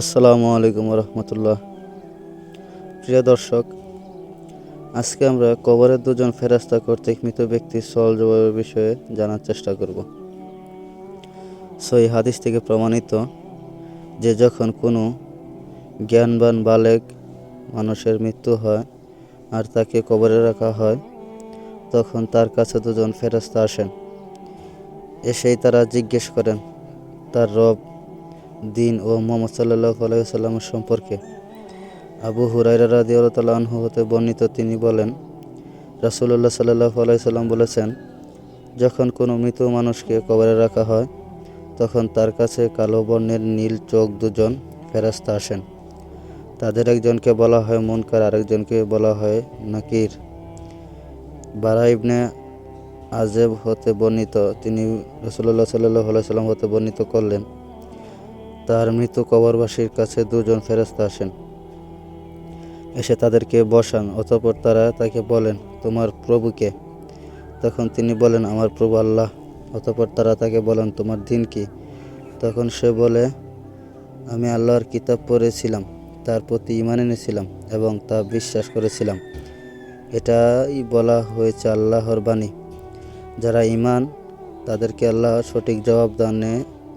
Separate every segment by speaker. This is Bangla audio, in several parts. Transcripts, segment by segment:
Speaker 1: আসসালামু আলাইকুম রহমতুল্লাহ। প্রিয় দর্শক, আজকে আমরা কবরের দুজন ফেরেশতা কর্তৃক মৃত ব্যক্তির সওয়াল জবাবের বিষয়ে জানার চেষ্টা করব। সহিহ হাদিস থেকে প্রমাণিত যে যখন কোনো জ্ঞানবান বালেগ মানুষের মৃত্যু হয় আর তাকে কবরে রাখা হয়, তখন তার কাছে দুজন ফেরেশতা আসেন। এসেই তারা জিজ্ঞেস করেন তার রব, দিন ও মুহাম্মদ সাল্লাল্লাহু আলাইহি ওয়াসাল্লামের সম্পর্কে। আবু হুরায়রা রাদিয়াল্লাহু তাআলা আনহু হতে বর্ণিত, তিনি বলেন, রাসূলুল্লাহ সাল্লাল্লাহু আলাইহি ওয়াসাল্লাম বলেছেন, যখন কোনো মৃত মানুষকে কবরে রাখা হয় তখন তার কাছে কালো বর্ণের নীল চোখ দুজন ফেরেশতা আসেন। তাদের একজনকে বলা হয় মুনকার, আরেকজনকে বলা হয় নাকির। বারা ইবনে আজেব হতে বর্ণিত, তিনি রাসূলুল্লাহ সাল্লাল্লাহু আলাইহি ওয়াসাল্লাম হতে বর্ণিত করলেন, তার মৃত কবরবাসীর কাছে দুজন ফেরেশতা আসেন। এসে তাদেরকে বসান, অতঃপর তারা তাকে বলেন, তোমার প্রভু কে? তখন তিনি বলেন, আমার প্রভু আল্লাহ। অতঃপর তারা তাকে বলেন, তোমার দিন কি? তখন সে বলে, আমি আল্লাহর কিতাব পড়েছিলাম, তার প্রতি ঈমান এনেছিলাম এবং তা বিশ্বাস করেছিলাম। এটাই বলা হয়েছে আল্লাহর বাণী। যারা ঈমান, তাদেরকে আল্লাহ সঠিক জবাব দানে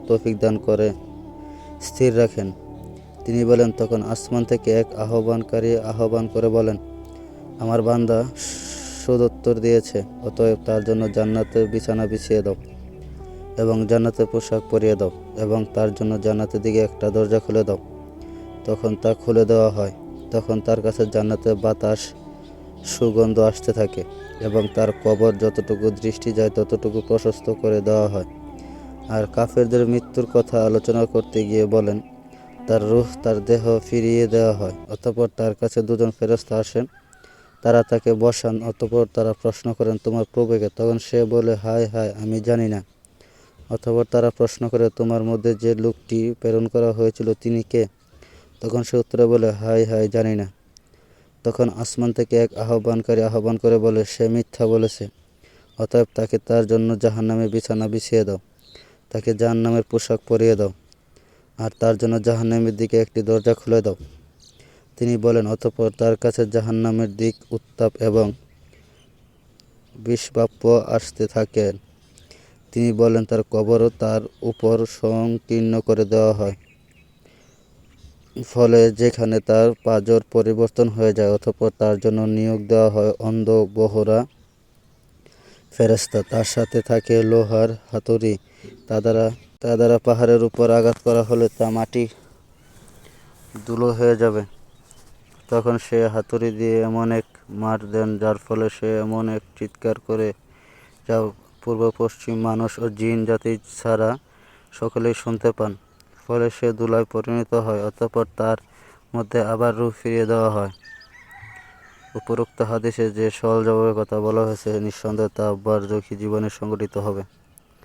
Speaker 1: তৌফিক দান করে স্থির রাখেন। তিনি বলেন, তখন আসমান থেকে এক আহ্বানকারী আহ্বান করে বলেন, আমার বান্দা সদুত্তর দিয়েছে, অতএব তার জন্য জান্নাতের বিছানা বিছিয়ে দাও এবং জান্নাতের পোশাক পরিয়ে দাও এবং তার জন্য জান্নাতের দিকে একটা দরজা খুলে দাও। তখন তা খুলে দেওয়া হয়। তখন তার কাছে জান্নাতের বাতাস সুগন্ধ আসতে থাকে এবং তার কবর যতটুকু দৃষ্টি যায় ততটুকু প্রশস্ত করে দেওয়া হয়। আর কাফেরদের মৃত্যুর কথা আলোচনা করতে গিয়ে বলেন, তার রূহ, তার দেহ ফিরিয়ে দেওয়া হয়। অতঃপর তার কাছে দুজন ফেরেশতা আসেন, তারা তাকে বসান। অতঃপর তারা প্রশ্ন করেন, তোমার প্রভুকে? তখন সে বলে, হায় হায়, আমি জানি না। অতঃপর তারা প্রশ্ন করে, তোমার মধ্যে যে লোকটি প্রেরণ করা হয়েছিল তিনি কে? তখন সে উত্তরে বলে, হায় হায়, জানি না। তখন আসমান থেকে এক আহ্বানকারী আহ্বান করে বলে, সে মিথ্যা বলেছে, অতএব তাকে তার জন্য জাহান্নামের বিছানা বিছিয়ে দাও, তাকে জাহান্নামের পোশাক পরিয়ে দাও আর তার জন্য জাহান্নামের দিকে একটি দরজা খুলে দাও। তিনি বলেন, অতঃপর তার কাছে জাহান্নামের দিক উত্তাপ এবং বিষবাষ্প আসতে থাকেন। তিনি বলেন, তার কবরও তার উপর সংকীর্ণ করে দেওয়া হয়, ফলে যেখানে তার পাঁজর পরিবর্তন হয়ে যায়। অতঃপর তার জন্য নিয়োগ দেওয়া হয় অন্ধ বহরা ফেরেশতা, তার সাথে থাকে লোহার হাতুড়ি। তা দ্বারা পাহাড়ের উপর আঘাত করা হলে তা মাটি ধুলো হয়ে যাবে। তখন সে হাতুড়ি দিয়ে এমন এক মার দেন, যার ফলে সে এমন এক চিৎকার করে, যা পূর্ব পশ্চিম মানুষ ও জিন জাতি ছাড়া সকলেই শুনতে পান। ফলে সে ধুলায় পরিণত হয়। অতঃপর তার মধ্যে আবার রূহ ফিরিয়ে দেওয়া হয়। উপরোক্ত হাদিসে যে সওয়াল জবাবের কথা বলা হয়েছে, নিঃসন্দেহে তা বার্ধক্য জীবনে সংঘটিত হবে।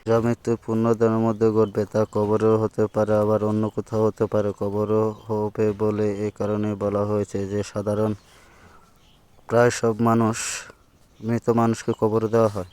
Speaker 1: যা মৃত্যুর পুণ্যদানের মধ্যে ঘটবে তা কবরেও হতে পারে, আবার অন্য কোথাও হতে পারে। কবরেও হবে বলে এ কারণে বলা হয়েছে যে সাধারণ প্রায় সব মৃত মানুষকে কবরে দেওয়া হয়।